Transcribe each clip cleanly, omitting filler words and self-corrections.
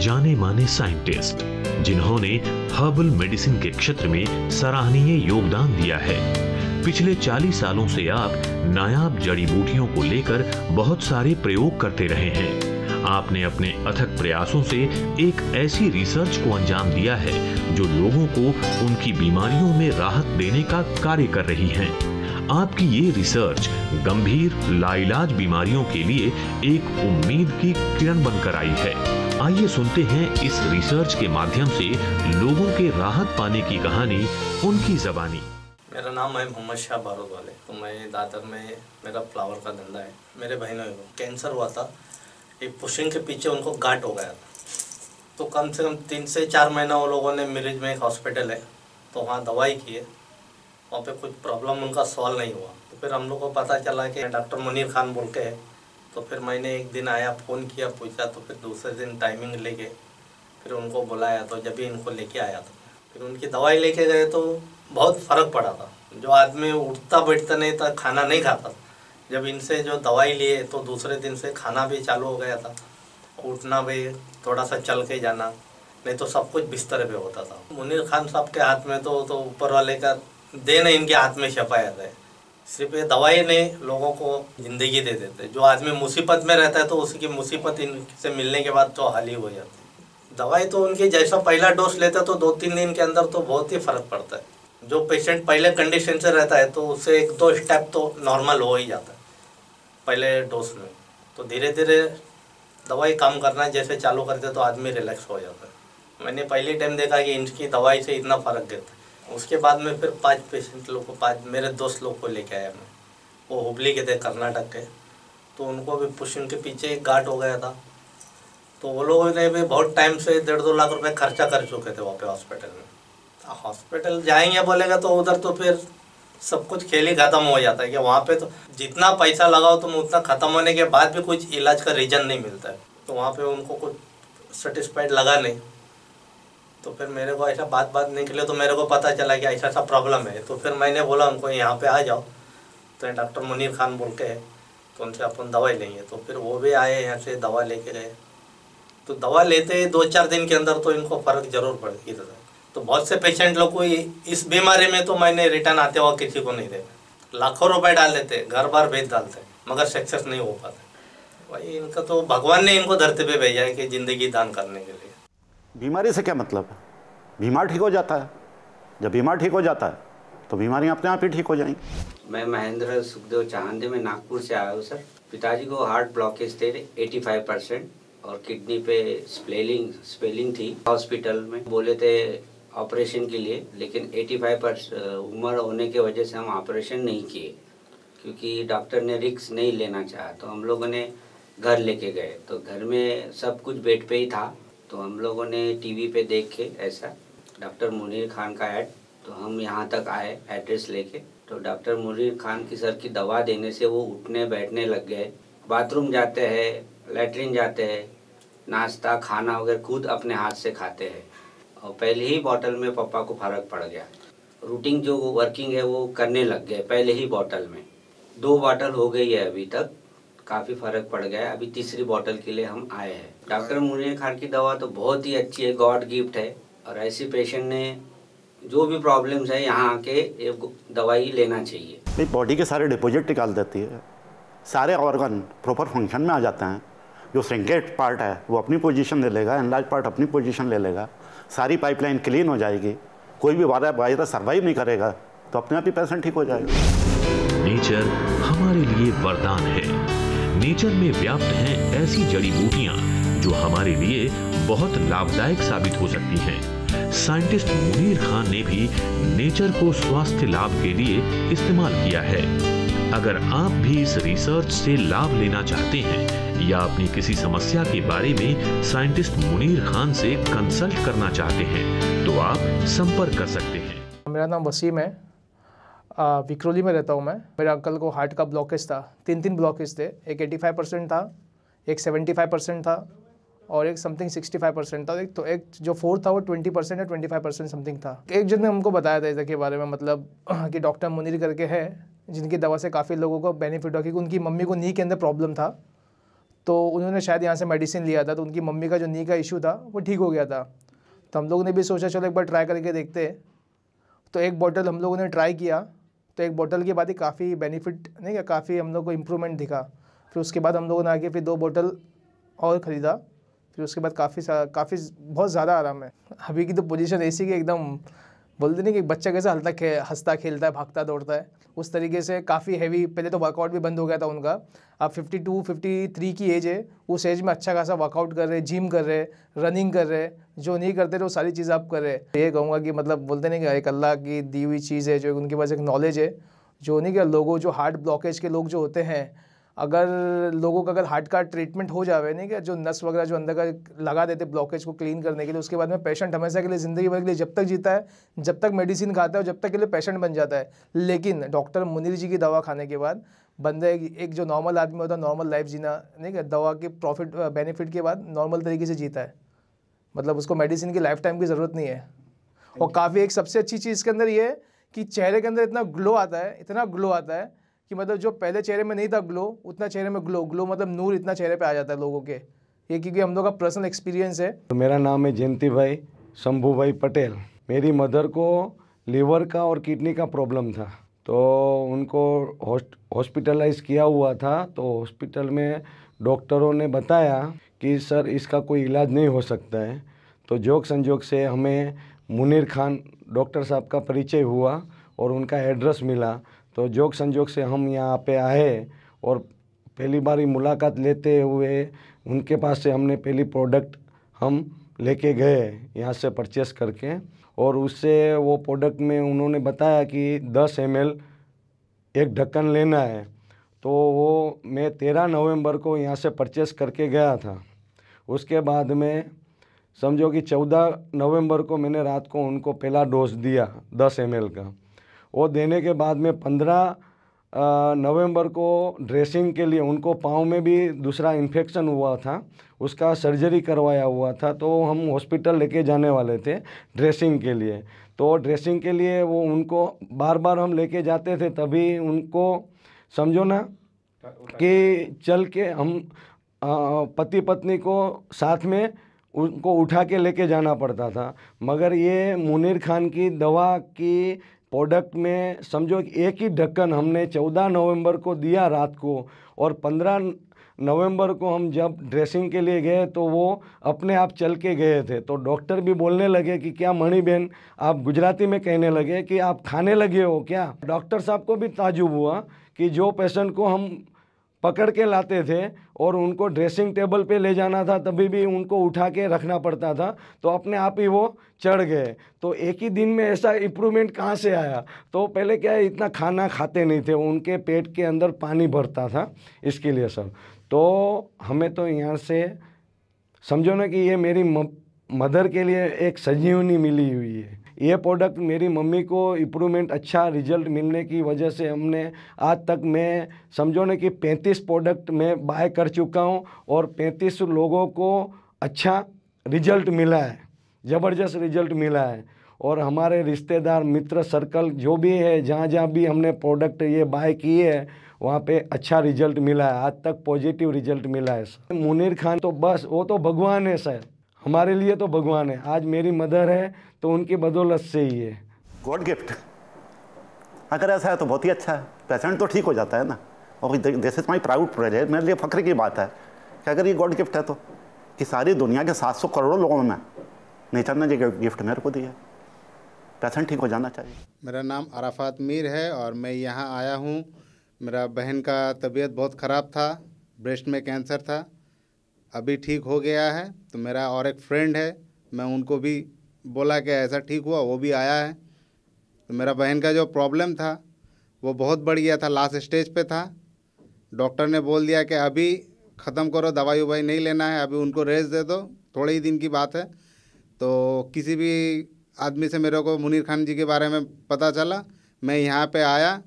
जाने माने साइंटिस्ट जिन्होंने हर्बल मेडिसिन के क्षेत्र में सराहनीय योगदान दिया है। पिछले 40 सालों से आप नायाब जड़ी बूटियों को लेकर बहुत सारे प्रयोग करते रहे हैं। आपने अपने अथक प्रयासों से एक ऐसी रिसर्च को अंजाम दिया है जो लोगों को उनकी बीमारियों में राहत देने का कार्य कर रही है। आपकी ये रिसर्च गंभीर लाइलाज बीमारियों के लिए एक उम्मीद की किरण बनकर आई है। आइए सुनते हैं इस रिसर्च के माध्यम से लोगों के राहत पाने की कहानी उनकी ज़बानी। मेरा नाम है मोहम्मद शाह बारोद। तो मैं दादर में मेरा फ्लावर का धंधा है। मेरे बहनों को कैंसर हुआ था। ये पुशिंग के पीछे उनको गांठ हो गया था। तो कम से कम 3 से 4 महीना वो लोगों ने मिरिज में एक हॉस्पिटल है तो वहाँ दवाई की है। वहाँ पे कुछ प्रॉब्लम उनका सॉल्व नहीं हुआ। तो फिर हम लोग को पता चला कि डॉक्टर मुनीर खान बोल के है। तो फिर मैंने एक दिन आया, फ़ोन किया, पूछा। तो फिर दूसरे दिन टाइमिंग लेके फिर उनको बुलाया। तो जब भी इनको लेके आया था फिर उनकी दवाई लेके गए तो बहुत फ़र्क पड़ा था। जो आदमी उठता बैठता नहीं था, खाना नहीं खाता, जब इनसे जो दवाई लिए तो दूसरे दिन से खाना भी चालू हो गया था, उठना भी, थोड़ा सा चल के जाना, नहीं तो सब कुछ बिस्तर पे होता था। मुनीर खान साहब के हाथ में तो ऊपर वाले का देन इनके हाथ में शफायत है। सिर्फ ये दवाई नहीं, लोगों को ज़िंदगी दे देते। जो आदमी मुसीबत में रहता है तो उसकी मुसीबत इनसे मिलने के बाद तो हल ही हो जाती है। दवाई तो उनकी जैसा पहला डोज लेता तो 2-3 दिन के अंदर तो बहुत ही फ़र्क पड़ता है। जो पेशेंट पहले कंडीशन से रहता है तो उससे 1-2 स्टेप तो नॉर्मल हो ही जाता है पहले डोज में। तो धीरे धीरे दवाई काम करना जैसे चालू करते तो आदमी रिलैक्स हो जाता है। मैंने पहली टाइम देखा कि इनकी दवाई से इतना फ़र्क देता है। उसके बाद में फिर 5 पेशेंट लोग को, 5 मेरे दोस्त लोग को लेके आया मैं। वो हुबली के थे, कर्नाटक के। तो उनको भी पुशिंग के पीछे एक गांठ हो गया था। तो वो लोगों ने भी बहुत टाइम से 1.5-2 लाख रुपए खर्चा कर चुके थे वहाँ पे हॉस्पिटल में। हॉस्पिटल जाएंगे बोलेगा तो उधर तो फिर सब कुछ खेल ही ख़त्म हो जाता है कि वहाँ पे तो जितना पैसा लगाओ तुम उतना ख़त्म होने के बाद भी कुछ इलाज का रीज़न नहीं मिलता है। तो वहाँ पे उनको कुछ सेटिस्फाइड लगा नहीं। तो फिर मेरे को ऐसा बात निकले तो मेरे को पता चला कि ऐसा प्रॉब्लम है। तो फिर मैंने बोला उनको यहाँ पे आ जाओ। तो डॉक्टर मुनीर खान बोल के है, तो उनसे अपन दवाई लेंगे। तो फिर वो भी आए, यहाँ से दवा लेके गए। तो दवा लेते ही 2-4 दिन के अंदर तो इनको फ़र्क जरूर पड़ गया था। तो बहुत से पेशेंट लोग को इस बीमारी में तो मैंने रिटर्न आते हुआ किसी को नहीं देखा। लाखों रुपए डाल देते, घर बार भेज डालते, मगर सक्सेस नहीं हो पाते। भाई इनका तो भगवान ने इनको धरती पे भेजा है कि ज़िंदगी दान करने के लिए। बीमारी से क्या मतलब है? बीमार ठीक हो जाता है। जब बीमार ठीक हो जाता है तो बीमारियां अपने आप ही ठीक हो जाएंगी। मैं महेंद्र सुखदेव चांदे में नागपुर से आया हूँ सर। पिताजी को हार्ट ब्लॉकेज थे 85% और किडनी पे स्पेलिंग थी। हॉस्पिटल में बोले थे ऑपरेशन के लिए, लेकिन 85% उम्र होने की वजह से हम ऑपरेशन नहीं किए क्योंकि डॉक्टर ने रिस्क नहीं लेना चाहा। तो हम लोगों ने घर लेके गए। तो घर में सब कुछ बेड पे ही था। तो हम लोगों ने टीवी पे देख के ऐसा डॉक्टर मुनीर खान का ऐड, तो हम यहाँ तक आए एड्रेस लेके। तो डॉक्टर मुनीर खान की सर की दवा देने से वो उठने बैठने लग गए, बाथरूम जाते हैं, लैट्रिन जाते हैं, नाश्ता खाना वगैरह खुद अपने हाथ से खाते हैं। और पहले ही बॉटल में पापा को फ़र्क पड़ गया। रूटीन जो वर्किंग है वो करने लग गए पहले ही बॉटल में। 2 बॉटल हो गई है अभी तक, काफ़ी फ़र्क पड़ गया है। अभी तीसरी बॉटल के लिए हम आए हैं। डॉक्टर मुनीर खान की दवा तो बहुत ही अच्छी है, गॉड गिफ्ट है। और ऐसी पेशेंट ने जो भी प्रॉब्लम्स है यहाँ आके एक दवाई लेना चाहिए। भाई बॉडी के सारे डिपॉजिट निकाल देती है, सारे ऑर्गन प्रॉपर फंक्शन में आ जाते हैं। जो श्रिंकेट पार्ट है वो अपनी पोजीशन ले लेगा, एनलार्ज पार्ट अपनी पोजीशन ले लेगा, सारी पाइपलाइन क्लीन हो जाएगी, कोई भी वायरस सर्वाइव नहीं करेगा, तो अपने आप ही पेशेंट ठीक हो जाएगा। नेचर हमारे लिए वरदान है। नेचर में व्याप्त हैं ऐसी जड़ी बूटियां जो हमारे लिए बहुत लाभदायक साबित हो सकती हैं। साइंटिस्ट मुनीर खान ने भी नेचर को स्वास्थ्य लाभ के लिए इस्तेमाल किया है। अगर आप भी इस रिसर्च से लाभ लेना चाहते हैं या अपनी किसी समस्या के बारे में साइंटिस्ट मुनीर खान से कंसल्ट करना चाहते हैं तो आप संपर्क कर सकते हैं। मेरा नाम वसीम है, विक्रोली में रहता हूँ मैं। मेरे अंकल को हार्ट का ब्लॉकेज था, 3 ब्लॉकेज थे। एक 85% था, एक 75% था और एक समथिंग 65% था। तो एक जो 4 था वो 20% या 25% समथिंग था। एक जन ने हमको बताया था इसके बारे में, मतलब कि डॉक्टर मुनीर करके है जिनकी दवा से काफ़ी लोगों को बेनिफिट हुआ, क्योंकि उनकी मम्मी को नी के अंदर प्रॉब्लम था। तो उन्होंने शायद यहाँ से मेडिसिन लिया था, तो उनकी मम्मी का जो नी का इशू था वो ठीक हो गया था। तो हम लोगों ने भी सोचा चलो एक बार ट्राई करके देखते हैं। तो एक बॉटल हम लोगों ने ट्राई किया, तो एक बॉटल के बाद ही काफ़ी बेनिफिट नहीं क्या, काफ़ी हम लोग को इम्प्रूवमेंट दिखा। फिर उसके बाद हम लोगों ने आगे फिर 2 बॉटल और ख़रीदा। फिर उसके बाद काफ़ी बहुत ज़्यादा आराम है। अभी की तो पोजीशन ऐसी कि एकदम बोलते नहीं कि बच्चा कैसे हंसता खेलता है, भागता दौड़ता है, उस तरीके से काफ़ी हैवी। पहले तो वर्कआउट भी बंद हो गया था उनका। अब 52-53 की एज है, उस एज में अच्छा खासा वर्कआउट कर रहे, जिम कर रहे, रनिंग कर रहे, जो नहीं करते थे वो सारी चीज़ आप कर रहे। ये कहूँगा कि मतलब बोलते नहीं कि एक अल्लाह की दी हुई चीज़ है, जो उनके पास एक नॉलेज है, जो नहीं कि लोगों जो हार्ट ब्लॉकेज के लोग जो होते हैं, अगर लोगों का अगर हार्ट का ट्रीटमेंट हो जावे नहीं क्या, जो नस वगैरह जो अंदर का लगा देते ब्लॉकेज को क्लीन करने के लिए, उसके बाद में पेशेंट हमेशा के लिए ज़िंदगी भर के लिए जब तक जीता है, जब तक मेडिसिन खाता है, जब तक के लिए पेशेंट बन जाता है। लेकिन डॉक्टर मुनीर जी की दवा खाने के बाद बंदे एक जो नॉर्मल आदमी होता है, नॉर्मल लाइफ जीना नहीं क्या, दवा के प्रॉफिट बेनिफिट के बाद नॉर्मल तरीके से जीता है। मतलब उसको मेडिसिन की लाइफ टाइम की ज़रूरत नहीं है। और काफ़ी एक सबसे अच्छी चीज़ इसके अंदर ये है कि चेहरे के अंदर इतना ग्लो आता है, इतना ग्लो आता है कि मतलब जो पहले चेहरे में नहीं था ग्लो, उतना चेहरे में ग्लो मतलब नूर इतना चेहरे पे आ जाता है लोगों के। ये क्योंकि हम लोग का पर्सनल एक्सपीरियंस है। तो मेरा नाम है जयंती भाई शंभू भाई पटेल। मेरी मदर को लीवर का और किडनी का प्रॉब्लम था, तो उनको हॉस्पिटलाइज किया हुआ था। तो हॉस्पिटल में डॉक्टरों ने बताया कि सर इसका कोई इलाज नहीं हो सकता है। तो जोक संजोग से हमें मुनीर खान डॉक्टर साहब का परिचय हुआ और उनका एड्रेस मिला। तो जोक संजोग से हम यहाँ पे आए और पहली बारी मुलाकात लेते हुए उनके पास से हमने पहली प्रोडक्ट हम लेके गए यहाँ से परचेस करके। और उससे वो प्रोडक्ट में उन्होंने बताया कि 10 ml एक ढक्कन लेना है। तो वो मैं 13 नवंबर को यहाँ से परचेस करके गया था। उसके बाद में समझो कि 14 नवंबर को मैंने रात को उनको पहला डोज दिया 10 ml का। वो देने के बाद में 15 नवंबर को ड्रेसिंग के लिए उनको पाँव में भी दूसरा इन्फेक्शन हुआ था, उसका सर्जरी करवाया हुआ था। तो हम हॉस्पिटल लेके जाने वाले थे ड्रेसिंग के लिए। तो ड्रेसिंग के लिए वो उनको बार बार हम लेके जाते थे, तभी उनको समझो ना कि चल के हम पति पत्नी को साथ में उनको उठा के लेके जाना पड़ता था। मगर ये मुनीर खान की दवा की प्रोडक्ट में समझो एक ही ढक्कन हमने 14 नवंबर को दिया रात को, और 15 नवंबर को हम जब ड्रेसिंग के लिए गए तो वो अपने आप चल के गए थे। तो डॉक्टर भी बोलने लगे कि क्या मणि बहन, आप गुजराती में कहने लगे कि आप खाने लगे हो क्या। डॉक्टर साहब को भी ताजुब हुआ कि जो पेशेंट को हम पकड़ के लाते थे और उनको ड्रेसिंग टेबल पे ले जाना था, तभी भी उनको उठा के रखना पड़ता था, तो अपने आप ही वो चढ़ गए। तो एक ही दिन में ऐसा इम्प्रूवमेंट कहाँ से आया। तो पहले क्या है, इतना खाना खाते नहीं थे, उनके पेट के अंदर पानी भरता था, इसके लिए सब। तो हमें तो यहाँ से समझो ना कि ये मेरी मदर के लिए एक संजीवनी मिली हुई है। ये प्रोडक्ट मेरी मम्मी को इम्प्रूवमेंट अच्छा रिजल्ट मिलने की वजह से हमने आज तक मैं समझो ना कि 35 प्रोडक्ट मैं बाय कर चुका हूँ और 35 लोगों को अच्छा रिजल्ट मिला है, ज़बरदस्त रिजल्ट मिला है। और हमारे रिश्तेदार मित्र सर्कल जो भी है, जहाँ जहाँ भी हमने प्रोडक्ट ये बाय किए है, वहाँ पे अच्छा रिजल्ट मिला है, आज तक पॉजिटिव रिजल्ट मिला है। मुनीर खान तो बस वो तो भगवान है सर, हमारे लिए तो भगवान है। आज मेरी मदर है तो उनकी बदौलत से ही है। गॉड गिफ्ट अगर ऐसा है तो बहुत ही अच्छा है, पेशेंट तो ठीक हो जाता है ना। और this is my proud present, मेरे लिए फ़ख्र की बात है कि अगर ये गॉड गिफ्ट है तो कि सारी दुनिया के 700 करोड़ लोगों में नेचर ने ये गिफ्ट मेरे को दिया, पेशेंट ठीक हो जाना चाहिए। मेरा नाम अराफात मीर है और मैं यहाँ आया हूँ। मेरा बहन का तबीयत बहुत ख़राब था, ब्रेस्ट में कैंसर था, अभी ठीक हो गया है। तो मेरा और एक फ्रेंड है, मैं उनको भी बोला कि ऐसा ठीक हुआ, वो भी आया है। तो मेरा बहन का जो प्रॉब्लम था वो बहुत बढ़ गया था, लास्ट स्टेज पे था। डॉक्टर ने बोल दिया कि अभी ख़त्म करो, दवाई ववाई नहीं लेना है, अभी उनको रेस्ट दे दो, थोड़े ही दिन की बात है। तो किसी भी आदमी से मेरे को मुनीर खान जी के बारे में पता चला, मैं यहाँ पे आया,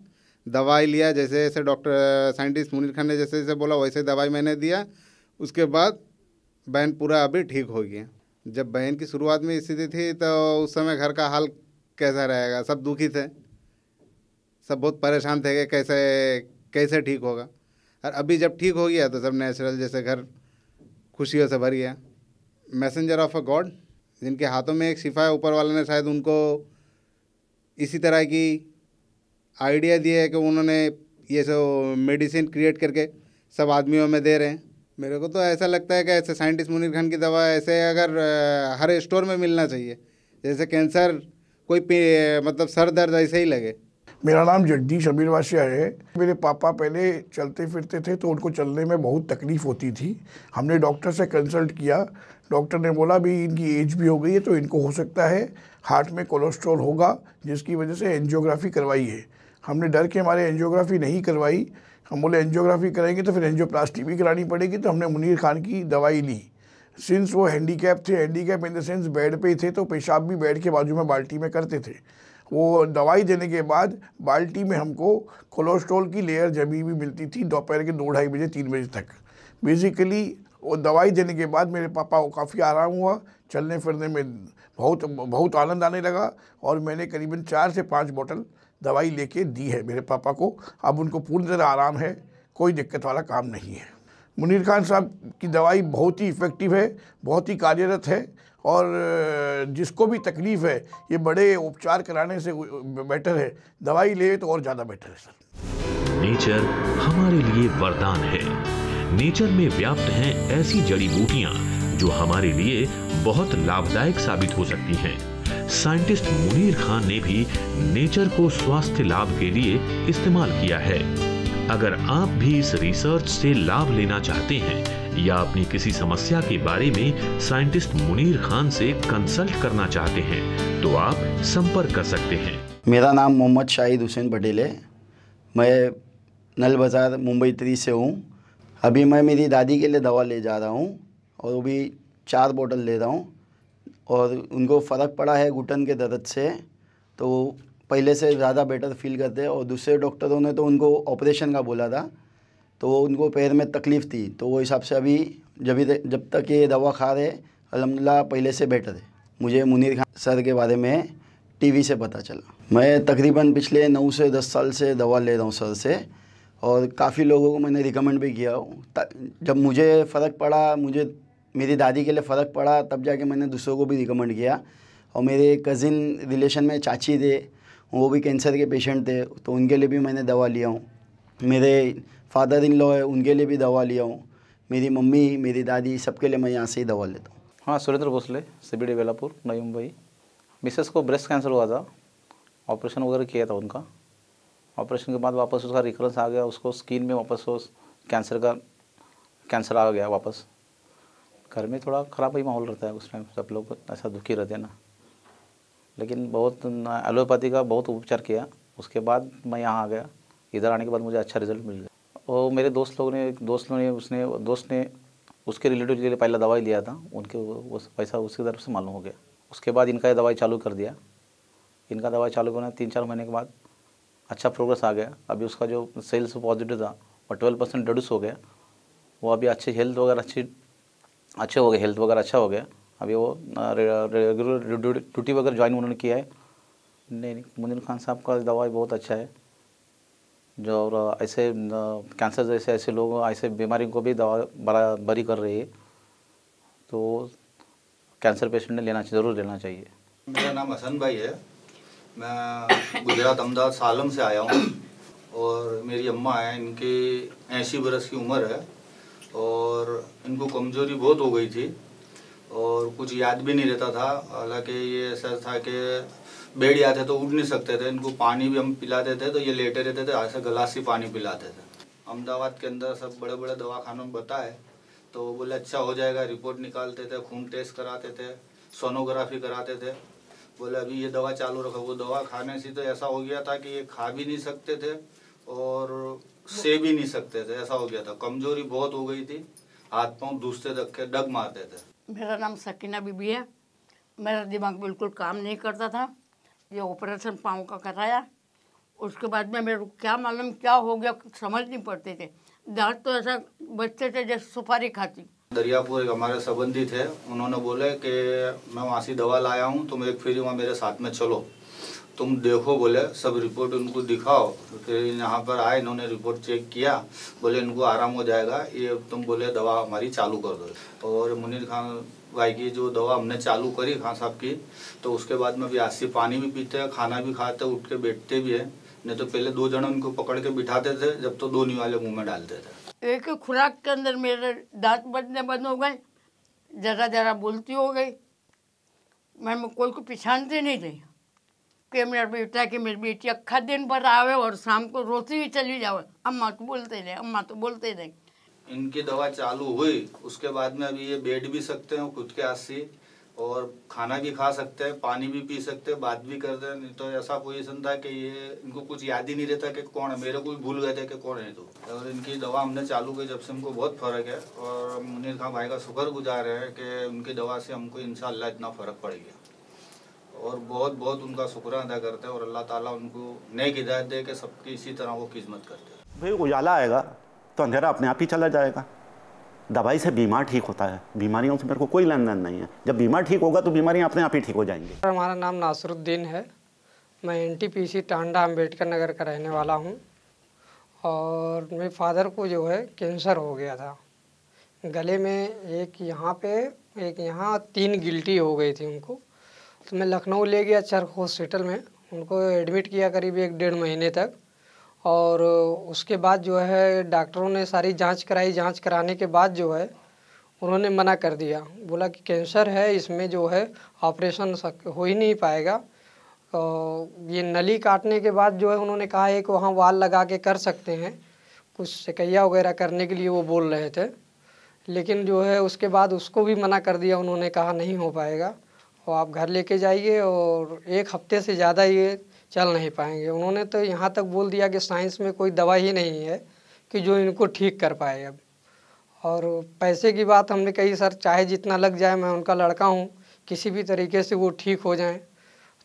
दवाई लिया, जैसे जैसे डॉक्टर साइंटिस्ट मुनीर खान ने जैसे जैसे बोला वैसे दवाई मैंने दिया। उसके बाद बहन पूरा अभी ठीक हो गया। जब बहन की शुरुआत में स्थिति थी तो उस समय घर का हाल कैसा रहेगा, सब दुखी थे, सब बहुत परेशान थे कि कैसे ठीक होगा। और अभी जब ठीक हो गया तो सब नेचुरल, जैसे घर खुशियों से भर गया। मैसेंजर ऑफ अ गॉड, जिनके हाथों में एक शिफा है, ऊपर वाले ने शायद उनको इसी तरह की आइडिया दिया है कि उन्होंने ये जो मेडिसिन क्रिएट करके सब आदमियों में दे रहे हैं। मेरे को तो ऐसा लगता है कि ऐसे साइंटिस्ट मुनीर खान की दवा ऐसे अगर हर स्टोर में मिलना चाहिए, जैसे कैंसर कोई मतलब सर दर्द ऐसे ही लगे। मेरा नाम जगदीश अमीरवासिया है। मेरे पापा पहले चलते फिरते थे तो उनको चलने में बहुत तकलीफ़ होती थी। हमने डॉक्टर से कंसल्ट किया, डॉक्टर ने बोला भी इनकी एज भी हो गई है तो इनको हो सकता है हार्ट में कोलेस्ट्रॉल होगा, जिसकी वजह से एंजियोग्राफी करवाइए। हमने डर के हमारे एंजियोग्राफी नहीं करवाई। हम बोले एंजियोग्राफी कराएंगे तो फिर एंजियोप्लास्टी भी करानी पड़ेगी, तो हमने मुनीर खान की दवाई ली। सिंस वो हैंडीकैप थे, handicap in the sense bed पे ही थे, तो पेशाब भी बेड के बाजू में बाल्टी में करते थे। वो दवाई देने के बाद बाल्टी में हमको कोलेस्ट्रॉल की लेयर जमी हुई मिलती थी दोपहर के 2-2:30 बजे 3 बजे तक। बेसिकली वो दवाई देने के बाद मेरे पापा को काफ़ी आराम हुआ, चलने फिरने में बहुत आनंद आने लगा, और मैंने करीबन 4 से 5 बोतल दवाई लेके दी है मेरे पापा को। अब उनको पूर्ण तरह आराम है, कोई दिक्कत वाला काम नहीं है। मुनीर खान साहब की दवाई बहुत ही इफ़ेक्टिव है, बहुत ही कार्यरत है, और जिसको भी तकलीफ़ है ये बड़े उपचार कराने से बेटर है दवाई ले तो और ज़्यादा बेटर है सर। नेचर हमारे लिए वरदान है। नेचर में व्याप्त हैं ऐसी जड़ी बूटियां जो हमारे लिए बहुत लाभदायक साबित हो सकती हैं। साइंटिस्ट मुनीर खान ने भी नेचर को स्वास्थ्य लाभ के लिए इस्तेमाल किया है। अगर आप भी इस रिसर्च से लाभ लेना चाहते हैं या अपनी किसी समस्या के बारे में साइंटिस्ट मुनीर खान से कंसल्ट करना चाहते हैं तो आप संपर्क कर सकते हैं। मेरा नाम मोहम्मद शाहिद हुसैन पटेल है। मैं नल बाज़ार मुंबई 3 से हूँ। अभी मैं मेरी दादी के लिए दवा ले जा रहा हूँ और वो भी 4 बोतल ले रहा हूँ, और उनको फ़र्क पड़ा है घुटन के दर्द से, तो पहले से ज़्यादा बेटर फील करते हैं। और दूसरे डॉक्टरों ने तो उनको ऑपरेशन का बोला था, तो उनको पैर में तकलीफ़ थी, तो वो हिसाब से अभी जब तक ये दवा खा रहे अल्हम्दुलिल्लाह पहले से बेटर है। मुझे मुनीर खान सर के बारे में टीवी से पता चला। मैं तकरीबन पिछले 9 से 10 साल से दवा ले रहा हूँ सर से, और काफ़ी लोगों को मैंने रिकमेंड भी किया। जब मुझे फ़र्क पड़ा, मुझे मेरी दादी के लिए फ़र्क पड़ा, तब जाके मैंने दूसरों को भी रिकमेंड किया। और मेरे कज़िन रिलेशन में चाची थे, वो भी कैंसर के पेशेंट थे, तो उनके लिए भी मैंने दवा लिया हूँ। मेरे फादर इन लॉ है, उनके लिए भी दवा लिया हूँ। मेरी मम्मी, मेरी दादी, सबके लिए मैं यहाँ से ही दवा लेता हूँ। हाँ, सुरेंद्र भोसले, CBD बेलापुर, नई मुंबई। मिसेस को ब्रेस्ट कैंसर हुआ था, ऑपरेशन वगैरह किया था उनका। ऑपरेशन के बाद वापस उसका रिकरेंस आ गया, उसको स्किन में वापस वो कैंसर आ गया वापस। घर में थोड़ा ख़राब ही माहौल रहता है उस टाइम, सब लोग ऐसा दुखी रहते हैं ना। लेकिन बहुत एलोपैथी का बहुत उपचार किया, उसके बाद मैं यहाँ आ गया। इधर आने के बाद मुझे अच्छा रिजल्ट मिल गया। और मेरे दोस्त ने उसके रिलेटिव के लिए पहला दवाई लिया था, उनके वो पैसा उसकी तरफ से मालूम हो गया। उसके बाद इनका दवाई चालू कर दिया। इनका दवाई चालू करना 3-4 महीने के बाद अच्छा प्रोग्रेस आ गया। अभी उसका जो सेल्स पॉजिटिव था वो 12% रिड्यूस हो गया। वो अभी अच्छी हेल्थ वगैरह अच्छे हो गए, हेल्थ वगैरह अच्छा हो गया। अभी वो रेगुलर ड्यूटी वगैरह ज्वाइन उन्होंने किया है। नहीं, मुनीर खान साहब का दवाई बहुत अच्छा है। जो और ऐसे कैंसर जैसे ऐसे लोग ऐसे बीमारी को भी दवा बराबरी कर रही है, तो कैंसर पेशेंट ने ज़रूर लेना चाहिए। मेरा नाम हसन भाई है। मैं गुजरात अहमदाबाद सालम से आया हूँ, और मेरी अम्मा है, इनकी 80 बरस की उम्र है, और इनको कमज़ोरी बहुत हो गई थी और कुछ याद भी नहीं रहता था। हालांकि ये ऐसा था कि बेड आते तो उठ नहीं सकते थे। इनको पानी भी हम पिलाते थे तो ये लेटे रहते थे, ऐसा गिलास ही पानी पिलाते थे। अहमदाबाद के अंदर सब बड़े बड़े दवाखानों में बताए तो बोले अच्छा हो जाएगा। रिपोर्ट निकालते थे, खून टेस्ट कराते थे, सोनोग्राफी कराते थे। बोले अभी ये दवा चालू रखो। वो दवा खाने से तो ऐसा हो गया था कि ये खा भी नहीं सकते थे और से भी नहीं सकते थे, ऐसा हो गया था। कमजोरी बहुत हो गई थी, हाथ पांव दूसरे तक के डग मारते थे। मेरा नाम सकीना बीबी है। मेरा दिमाग बिल्कुल काम नहीं करता था। ये ऑपरेशन पाँव का कराया, उसके बाद में मेरे को क्या मालूम क्या हो गया, समझ नहीं पड़ते थे। दांत तो ऐसा बचते थे जैसे सुपारी खाती, दरियापुर एक हमारे संबंधी थे, उन्होंने बोले कि मैं वहाँ से दवा लाया हूँ, तुम एक फिर वहाँ मेरे साथ में चलो, तुम देखो, बोले सब रिपोर्ट उनको दिखाओ। फिर यहाँ पर आए, इन्होंने रिपोर्ट चेक किया, बोले इनको आराम हो जाएगा, ये तुम बोले दवा हमारी चालू कर दो। और मुनीर खान भाई की जो दवा हमने चालू करी खान साहब की, तो उसके बाद में भी आज से पानी भी पीते हैं, खाना भी खाते हैं, उठ के बैठते भी है। नहीं तो पहले 2 जन उनको पकड़ के बिठाते थे, जब तो 2 निवाले मुँह में डालते थे। एक खुराक के अंदर मेरे दांत बजने बंद हो गए, जरा जरा बोलती हो गई, मैं कोई को पहचानती नहीं थी कि मेरा बेटा कि मेरी बेटी अक्खा दिन भर आवे और शाम को रोती हुई चली जावे, अम्मा तो बोलते रहे, अम्मा तो बोलते रहे। इनकी दवा चालू हुई, उसके बाद में अभी ये बैठ भी सकते हैं खुद के हाथ से, और खाना भी खा सकते हैं, पानी भी पी सकते हैं, बात भी करते हैं। नहीं तो ऐसा पोजीशन था कि ये इनको कुछ याद ही नहीं रहता कि कौन है, मेरे को भी भूल गए थे कि कौन है। तो और इनकी दवा हमने चालू की जब से हमको बहुत फ़र्क है, और मुनीर खान भाई का शुक्रगुजार है कि उनकी दवा से हमको इंशाअल्लाह इतना फ़र्क पड़ गया, और बहुत बहुत उनका शुक्र अदा करते हैं। और अल्लाह ताला उनको नेक हिदायत दे कि सबकी इसी तरह वो खिदमत करते हैं। भाई उजाला आएगा तो अंधेरा अपने आप ही चला जाएगा। दवाई से बीमार ठीक होता है, बीमारियों से मेरे को कोई लेन देन नहीं है। जब बीमार ठीक होगा तो बीमारियां अपने आप ही ठीक हो जाएंगी। हमारा नाम नासरुद्दीन है, मैं NTPC टांडा अम्बेडकर नगर का रहने वाला हूं, और मेरे फादर को जो है कैंसर हो गया था गले में, एक यहाँ पे एक यहाँ, 3 गिल्टी हो गई थी उनको। तो मैं लखनऊ ले गया चरख हॉस्पिटल में, उनको एडमिट किया करीब 1-1.5 महीने तक। और उसके बाद जो है डॉक्टरों ने सारी जांच कराई, जांच कराने के बाद जो है उन्होंने मना कर दिया, बोला कि कैंसर है, इसमें जो है ऑपरेशन हो ही नहीं पाएगा। ये नली काटने के बाद जो है उन्होंने कहा है कि वहाँ वाल लगा के कर सकते हैं, कुछ सिकैया वगैरह करने के लिए वो बोल रहे थे, लेकिन जो है उसके बाद उसको भी मना कर दिया। उन्होंने कहा नहीं हो पाएगा और आप घर लेके जाइए, और 1 हफ्ते से ज़्यादा ये चल नहीं पाएंगे। उन्होंने तो यहाँ तक बोल दिया कि साइंस में कोई दवा ही नहीं है कि जो इनको ठीक कर पाए अब। और पैसे की बात हमने कही, सर चाहे जितना लग जाए, मैं उनका लड़का हूँ, किसी भी तरीके से वो ठीक हो जाएं।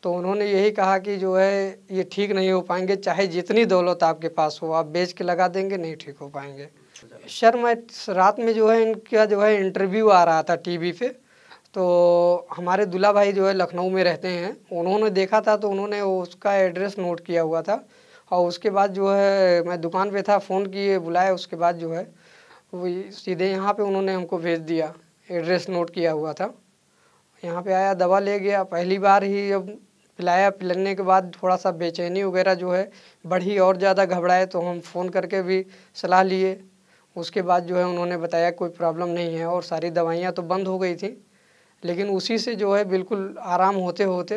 तो उन्होंने यही कहा कि जो है ये ठीक नहीं हो पाएंगे, चाहे जितनी दौलत आपके पास हो, आप बेच के लगा देंगे, नहीं ठीक हो पाएंगे। सर मैं रात में जो है इनका जो है इंटरव्यू आ रहा था टीवी पे, तो हमारे दूल्हा भाई जो है लखनऊ में रहते हैं, उन्होंने देखा था, तो उन्होंने उसका एड्रेस नोट किया हुआ था। और उसके बाद जो है मैं दुकान पे था, फ़ोन किए, बुलाया, उसके बाद जो है वो सीधे यहाँ पे उन्होंने हमको भेज दिया, एड्रेस नोट किया हुआ था। यहाँ पे आया, दवा ले गया, पहली बार ही अब पिलाया, पिलाने के बाद थोड़ा सा बेचैनी वगैरह जो है बढ़ी, और ज़्यादा घबराए, तो हम फ़ोन करके भी सलाह लिए। उसके बाद जो है उन्होंने बताया कोई प्रॉब्लम नहीं है, और सारी दवाइयाँ तो बंद हो गई थी, लेकिन उसी से जो है बिल्कुल आराम होते होते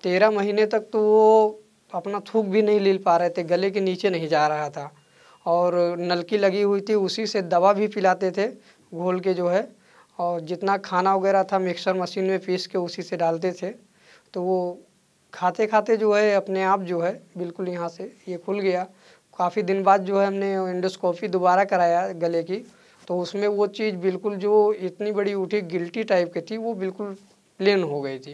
13 महीने तक तो वो अपना थूक भी नहीं ले पा रहे थे, गले के नीचे नहीं जा रहा था, और नलकी लगी हुई थी, उसी से दवा भी पिलाते थे घोल के जो है, और जितना खाना वगैरह था मिक्सर मशीन में पीस के उसी से डालते थे। तो वो खाते खाते जो है अपने आप जो है बिल्कुल यहाँ से ये खुल गया। काफ़ी दिन बाद जो है हमने एंडोस्कोपी दोबारा कराया गले की, तो उसमें वो चीज़ बिल्कुल जो इतनी बड़ी उठी गिल्टी टाइप की थी, वो बिल्कुल प्लेन हो गई थी।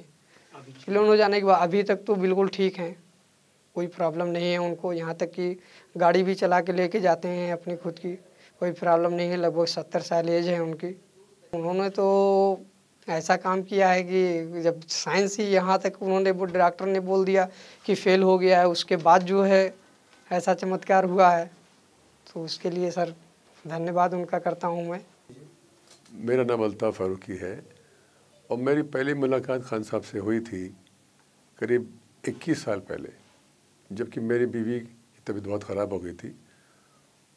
प्लेन हो जाने के बाद अभी तक तो बिल्कुल ठीक हैं, कोई प्रॉब्लम नहीं है उनको। यहाँ तक कि गाड़ी भी चला के लेके जाते हैं अपनी खुद की, कोई प्रॉब्लम नहीं है। लगभग 70 साल एज है उनकी। उन्होंने तो ऐसा काम किया है कि जब साइंस ही यहाँ तक उन्होंने वो डॉक्टर ने बोल दिया कि फेल हो गया है, उसके बाद जो है ऐसा चमत्कार हुआ है, तो उसके लिए सर धन्यवाद उनका करता हूँ मैं। मेरा नाम अल्ताफ़ फारूकी है, और मेरी पहली मुलाकात खान साहब से हुई थी करीब 21 साल पहले, जबकि मेरी बीवी की तबीयत बहुत ख़राब हो गई थी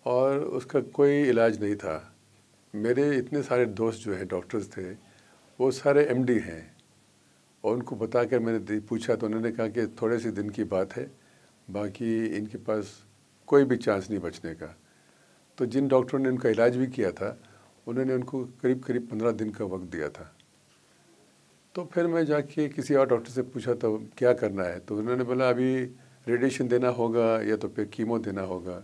और उसका कोई इलाज नहीं था। मेरे इतने सारे दोस्त जो हैं डॉक्टर्स थे, वो सारे MD हैं, और उनको बता कर मैंने पूछा तो उन्होंने कहा कि थोड़े से दिन की बात है, बाकी इनके पास कोई भी चांस नहीं बचने का। तो जिन डॉक्टरों ने उनका इलाज भी किया था, उन्होंने उनको करीब 15 दिन का वक्त दिया था। तो फिर मैं जाके किसी और डॉक्टर से पूछा तो क्या करना है, तो उन्होंने बोला अभी रेडिएशन देना होगा या तो फिर कीमो देना होगा।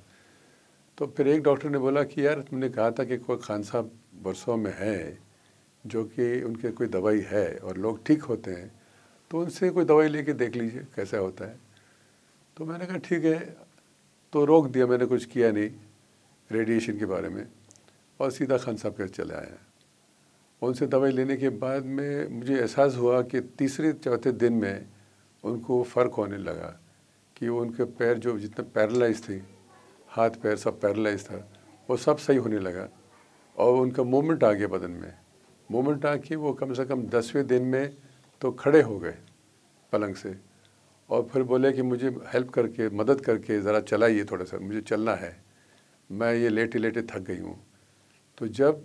तो फिर एक डॉक्टर ने बोला कि यार तुमने कहा था कि कोई खान साहब बरसों में है जो कि उनके कोई दवाई है और लोग ठीक होते हैं, तो उनसे कोई दवाई लेके देख लीजिए कैसा होता है। तो मैंने कहा ठीक है, तो रोक दिया, मैंने कुछ किया नहीं रेडिएशन के बारे में, और सीधा खान साहब के चले आया। उनसे दवाई लेने के बाद में मुझे एहसास हुआ कि तीसरे चौथे दिन में उनको फ़र्क होने लगा कि उनके पैर जो जितना पैरालाइज थे, हाथ पैर सब पैरालाइज था, वो सब सही होने लगा और उनका मूवमेंट आ गया बदन में। मूवमेंट आके वो कम से कम 10वें दिन में तो खड़े हो गए पलंग से और फिर बोले कि मुझे हेल्प करके, मदद करके ज़रा चलाइए, थोड़ा सा मुझे चलना है, मैं ये लेटे लेटे थक गई हूँ। तो जब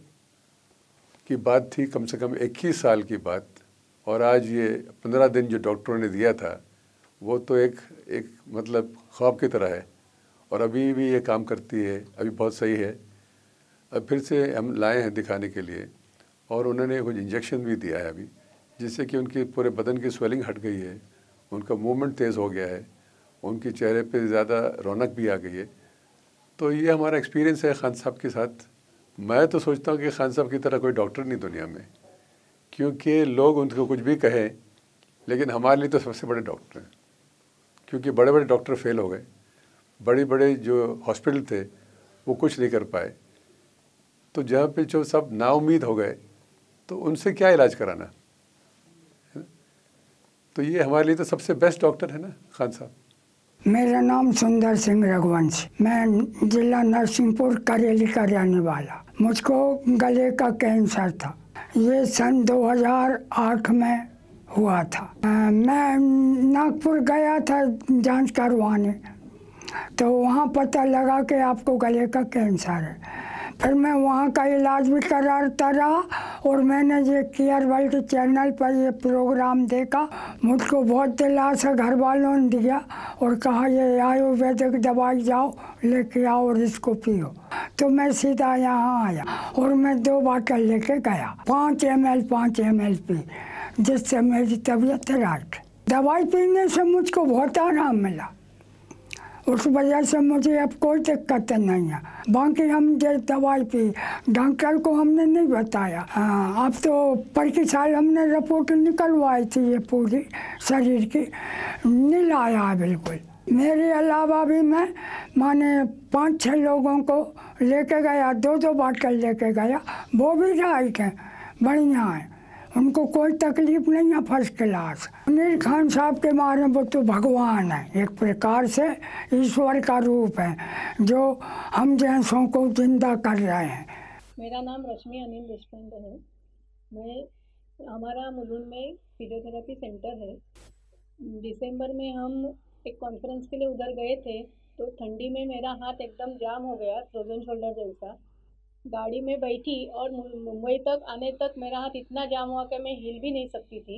की बात थी कम से कम 21 साल की बात, और आज ये 15 दिन जो डॉक्टरों ने दिया था वो तो एक मतलब ख्वाब की तरह है और अभी भी ये काम करती है, अभी बहुत सही है। अब फिर से हम लाए हैं दिखाने के लिए और उन्होंने कुछ इंजेक्शन भी दिया है अभी, जिससे कि उनकी पूरे बदन की स्वेलिंग हट गई है, उनका मूवमेंट तेज़ हो गया है, उनके चेहरे पे ज़्यादा रौनक भी आ गई है। तो ये हमारा एक्सपीरियंस है खान साहब के साथ। मैं तो सोचता हूँ कि खान साहब की तरह कोई डॉक्टर नहीं दुनिया में, क्योंकि लोग उनको कुछ भी कहें लेकिन हमारे लिए तो सबसे बड़े डॉक्टर हैं, क्योंकि बड़े बड़े डॉक्टर फेल हो गए, बड़े बड़े जो हॉस्पिटल थे वो कुछ नहीं कर पाए, तो जहाँ पे जो सब नाउम्मीद हो गए तो उनसे क्या इलाज कराना, है ना? तो ये हमारे लिए तो सबसे बेस्ट डॉक्टर है ना खान साहब। मेरा नाम सुंदर सिंह रघुवंश, मैं जिला नरसिंहपुर करेली का रहने वाला। मुझको गले का कैंसर था, ये सन 2008 में हुआ था। मैं नागपुर गया था जांच करवाने, तो वहाँ पता लगा कि आपको गले का कैंसर है। फिर मैं वहाँ का इलाज भी कराता रहा और मैंने ये केयर वर्ल्ड चैनल पर ये प्रोग्राम देखा, मुझको बहुत दिलासा घर वालों ने दिया और कहा ये आयुर्वेदिक दवाई जाओ लेके आओ और इसको पियो। तो मैं सीधा यहाँ आया और मैं 2 बाटल लेके गया, 5 ml पी, जिससे मेरी तबीयत राइट। दवाई पीने से मुझको बहुत आराम मिला, उस वजह से मुझे अब कोई दिक्कत नहीं है। बाकी हम जो दवाई पी, डॉक्टर को हमने नहीं बताया। अब तो पर की साल हमने रिपोर्ट निकलवाई थी ये पूरी शरीर की, नील आया है बिल्कुल। मेरे अलावा भी मैं माने 5-6 लोगों को लेके गया, 2-2 बाटल लेके गया, वो भी राइट है, बढ़िया है, उनको कोई तकलीफ नहीं है, फर्स्ट क्लास। अनिल खान साहब के बारे में वो तो भगवान है, एक प्रकार से ईश्वर का रूप है जो हम जैसों को जिंदा कर रहे हैं। मेरा नाम रश्मि अनिल देशपांडे है। हमारा मुलुंड में फिजियोथेरेपी सेंटर है। दिसंबर में हम एक कॉन्फ्रेंस के लिए उधर गए थे, तो ठंडी में मेरा हाथ एकदम जाम हो गया, फ्रोजन शोल्डर जैसा। गाड़ी में बैठी और मुंबई तक आने तक मेरा हाथ इतना जाम हुआ कि मैं हिल भी नहीं सकती थी।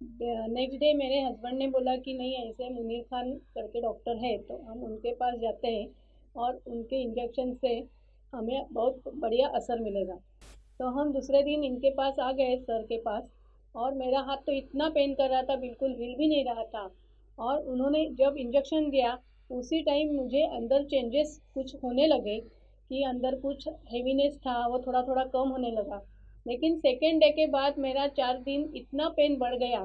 नेक्स्ट डे मेरे हस्बैंड ने बोला कि नहीं, ऐसे मुनीर खान करके डॉक्टर है, तो हम उनके पास जाते हैं और उनके इंजेक्शन से हमें बहुत बढ़िया असर मिलेगा। तो हम दूसरे दिन इनके पास आ गए, सर के पास, और मेरा हाथ तो इतना पेन कर रहा था, बिल्कुल हिल भी नहीं रहा था। और उन्होंने जब इंजेक्शन दिया उसी टाइम मुझे अंदर चेंजेस कुछ होने लगे कि अंदर कुछ हेवीनेस था, वो थोड़ा थोड़ा कम होने लगा। लेकिन सेकेंड डे के बाद मेरा 4 दिन इतना पेन बढ़ गया,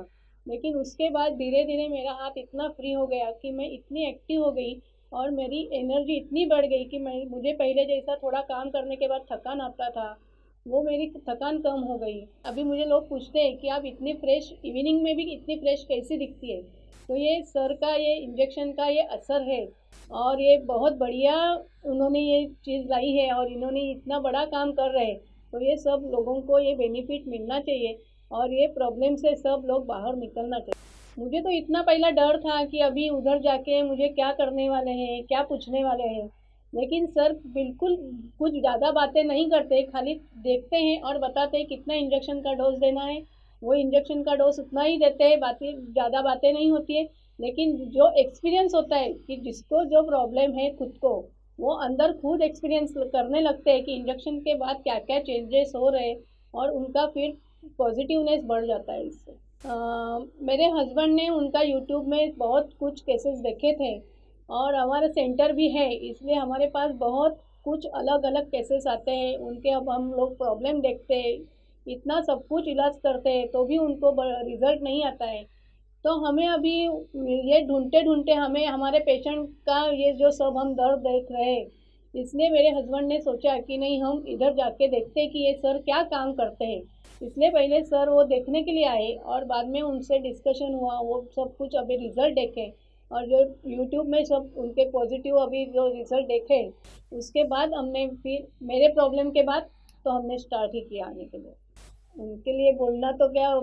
लेकिन उसके बाद धीरे धीरे मेरा हाथ इतना फ्री हो गया कि मैं इतनी एक्टिव हो गई और मेरी एनर्जी इतनी बढ़ गई कि मुझे पहले जैसा थोड़ा काम करने के बाद थकान आता था, वो मेरी थकान कम हो गई। अभी मुझे लोग पूछते हैं कि आप इतनी फ्रेश, इवनिंग में भी इतनी फ्रेश कैसी दिखती है। तो ये सर का ये इंजेक्शन का ये असर है और ये बहुत बढ़िया उन्होंने ये चीज़ लाई है और इन्होंने इतना बड़ा काम कर रहे हैं, तो ये सब लोगों को ये बेनिफिट मिलना चाहिए और ये प्रॉब्लम से सब लोग बाहर निकलना चाहिए। मुझे तो इतना पहला डर था कि अभी उधर जाके मुझे क्या करने वाले हैं, क्या पूछने वाले हैं, लेकिन सर बिल्कुल कुछ ज़्यादा बातें नहीं करते, खाली देखते हैं और बताते हैं कितना इंजेक्शन का डोज देना है, वो इंजेक्शन का डोज उतना ही देते हैं, ज़्यादा बातें नहीं होती है। लेकिन जो एक्सपीरियंस होता है कि जिसको जो प्रॉब्लम है खुद को, वो अंदर खुद एक्सपीरियंस करने लगते हैं कि इंजेक्शन के बाद क्या क्या चेंजेस हो रहे, और उनका फिर पॉजिटिवनेस बढ़ जाता है इससे। मेरे हस्बैंड ने उनका यूट्यूब में बहुत कुछ केसेस देखे थे और हमारा सेंटर भी है, इसलिए हमारे पास बहुत कुछ अलग अलग केसेस आते हैं उनके। अब हम लोग प्रॉब्लम देखते हैं, इतना सब कुछ इलाज करते हैं तो भी उनको रिजल्ट नहीं आता है। तो हमें अभी ये ढूंढते ढूंढते हमें हमारे पेशेंट का ये जो सब हम दर्द देख रहे हैं, इसलिए मेरे हस्बैंड ने सोचा कि नहीं, हम इधर जाके देखते हैं कि ये सर क्या काम करते हैं। इसलिए पहले सर वो देखने के लिए आए और बाद में उनसे डिस्कशन हुआ, वो सब कुछ अभी रिजल्ट देखे और जो यूट्यूब में सब उनके पॉजिटिव अभी जो रिजल्ट देखे, उसके बाद हमने फिर मेरे प्रॉब्लम के बाद तो हमने स्टार्ट ही किया आने के लिए। उनके लिए बोलना तो क्या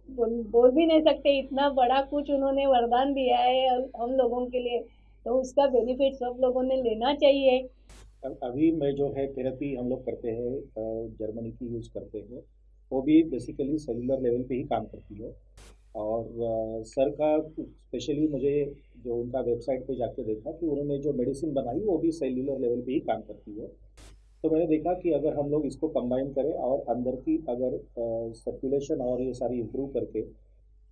बोल भी नहीं सकते, इतना बड़ा कुछ उन्होंने वरदान दिया है हम लोगों के लिए, तो उसका बेनिफिट सब लोगों ने लेना चाहिए। अभी मैं जो है थेरेपी हम लोग करते हैं, जर्मनी की यूज़ करते हैं, वो भी बेसिकली सेलुलर लेवल पे ही काम करती है। और सर का स्पेशली मुझे जो उनका वेबसाइट पे जाके देखा कि उन्होंने जो मेडिसिन बनाई वो भी सेलुलर लेवल पे ही काम करती है। तो मैंने देखा कि अगर हम लोग इसको कंबाइन करें और अंदर की अगर सर्कुलेशन और ये सारी इम्प्रूव करके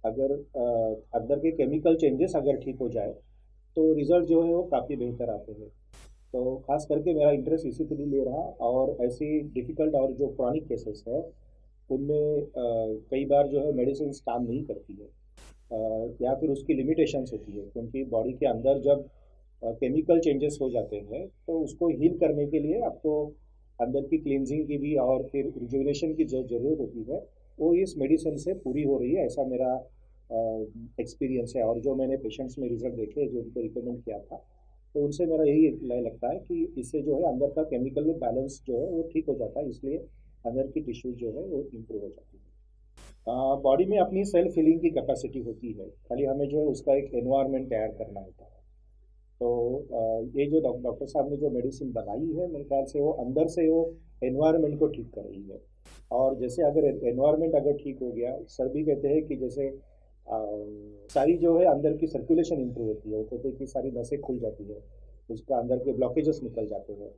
अगर अंदर के केमिकल चेंजेस अगर ठीक हो जाए तो रिज़ल्ट जो है वो काफ़ी बेहतर आते हैं। तो ख़ास करके मेरा इंटरेस्ट इसी के लिए ले रहा, और ऐसी डिफ़िकल्ट और जो क्रॉनिक केसेस है उनमें कई बार जो है मेडिसिन काम नहीं करती है या फिर उसकी लिमिटेशंस होती है, क्योंकि बॉडी के अंदर जब केमिकल चेंजेस हो जाते हैं तो उसको हील करने के लिए आपको अंदर की क्लींजिंग की भी और फिर रिजुविनेशन की जो ज़रूरत होती है वो इस मेडिसिन से पूरी हो रही है, ऐसा मेरा एक्सपीरियंस है। और जो मैंने पेशेंट्स में रिजल्ट देखे जो उनको रिकमेंड किया था, तो उनसे मेरा यही लगता है कि इससे जो है अंदर का केमिकल बैलेंस जो है वो ठीक हो जाता है, इसलिए अंदर की टिश्यूज जो है वो इम्प्रूव हो जाती है। बॉडी में अपनी सेल्फ हीलिंग की कैपेसिटी होती है, खाली हमें जो है उसका एक एनवायरनमेंट तैयार करना होता है। तो ये जो डॉक्टर साहब ने जो मेडिसिन बनाई है, मेरे ख्याल से वो अंदर से वो एनवायरनमेंट को ठीक कर रही है। और जैसे अगर एनवायरनमेंट अगर ठीक हो गया, सर भी कहते हैं कि जैसे सारी जो है अंदर की सर्कुलेशन इम्प्रूव होती है, वो कहते हैं कि सारी नसें खुल जाती है, उसका अंदर के ब्लॉकेजेस निकल जाते हैं।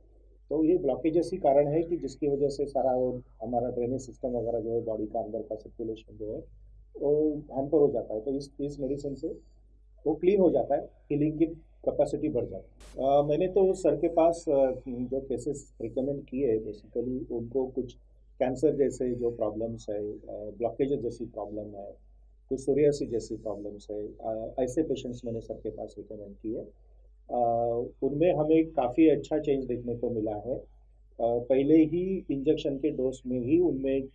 तो ये ब्लॉकेजेस ही कारण है कि जिसकी वजह से सारा वो हमारा ड्रेनेज सिस्टम वगैरह जो है बॉडी का अंदर का सर्कुलेशन जो है वो हैम्पर हो जाता है। तो इस मेडिसिन से वो क्लीन हो जाता है, हीलिंग की कैपेसिटी बढ़ जाती है। मैंने तो सर के पास जो केसेस रिकमेंड किए, बेसिकली उनको कुछ कैंसर जैसे जो प्रॉब्लम्स है, ब्लॉकेजेस जैसी प्रॉब्लम है, कुछ सोरियासिस जैसी प्रॉब्लम्स है, ऐसे पेशेंट्स मैंने सर के पास रिकमेंड किए। उनमें हमें काफ़ी अच्छा चेंज देखने को मिला है। पहले ही इंजेक्शन के डोज में ही उनमें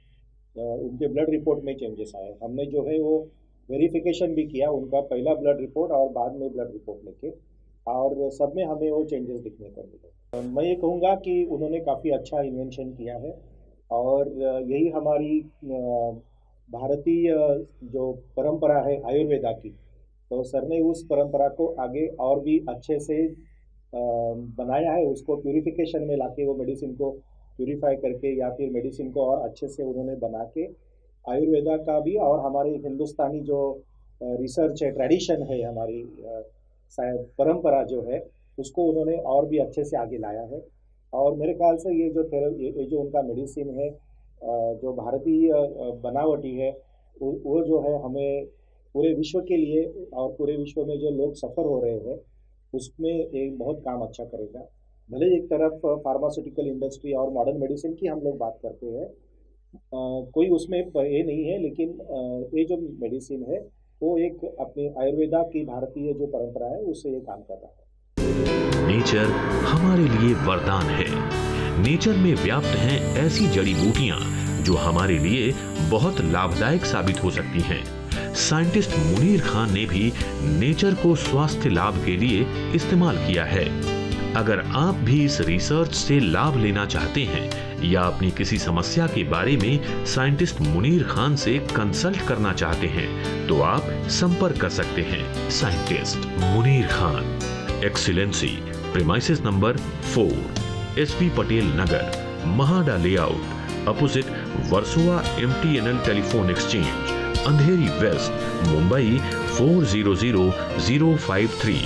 उनके ब्लड रिपोर्ट में चेंजेस आए। हमने जो है वो वेरिफिकेशन भी किया उनका पहला ब्लड रिपोर्ट और बाद में ब्लड रिपोर्ट लेके, और सब में हमें वो चेंजेस दिखने को मिले। मैं ये कहूँगा कि उन्होंने काफ़ी अच्छा इन्वेंशन किया है, और यही हमारी भारतीय जो परंपरा है आयुर्वेदा की, तो सर ने उस परंपरा को आगे और भी अच्छे से बनाया है। उसको प्यूरिफिकेशन में लाके वो मेडिसिन को प्यूरिफाई करके या फिर मेडिसिन को और अच्छे से उन्होंने बना के आयुर्वेदा का भी और हमारे हिंदुस्तानी जो रिसर्च है, ट्रेडिशन है, हमारी परंपरा जो है, उसको उन्होंने और भी अच्छे से आगे लाया है। और मेरे ख्याल से ये जो उनका मेडिसिन है जो भारतीय बनावटी है, वो जो है हमें पूरे विश्व के लिए और पूरे विश्व में जो लोग सफ़र हो रहे हैं उसमें एक बहुत काम अच्छा करेगा। भले एक तरफ फार्मास्यूटिकल इंडस्ट्री और मॉडर्न मेडिसिन की हम लोग बात करते हैं, कोई उसमें ये नहीं है, लेकिन ये जो मेडिसिन है वो एक अपनी आयुर्वेदा की भारतीय जो परंपरा है उससे ये काम कर रहा है। नेचर हमारे लिए वरदान है। नेचर में व्याप्त हैं ऐसी जड़ी बूटियां जो हमारे लिए बहुत लाभदायक साबित हो सकती हैं। साइंटिस्ट मुनीर खान ने भी नेचर को स्वास्थ्य लाभ के लिए इस्तेमाल किया है। अगर आप भी इस रिसर्च से लाभ लेना चाहते हैं या अपनी किसी समस्या के बारे में साइंटिस्ट मुनीर खान से कंसल्ट करना चाहते हैं तो आप संपर्क कर सकते हैं। Scientist Munir Khan, excellency, premises number 4, SP Patel Nagar, MHADA layout, opposite Versova MTNL telephone exchange, Andheri west, Mumbai 400053।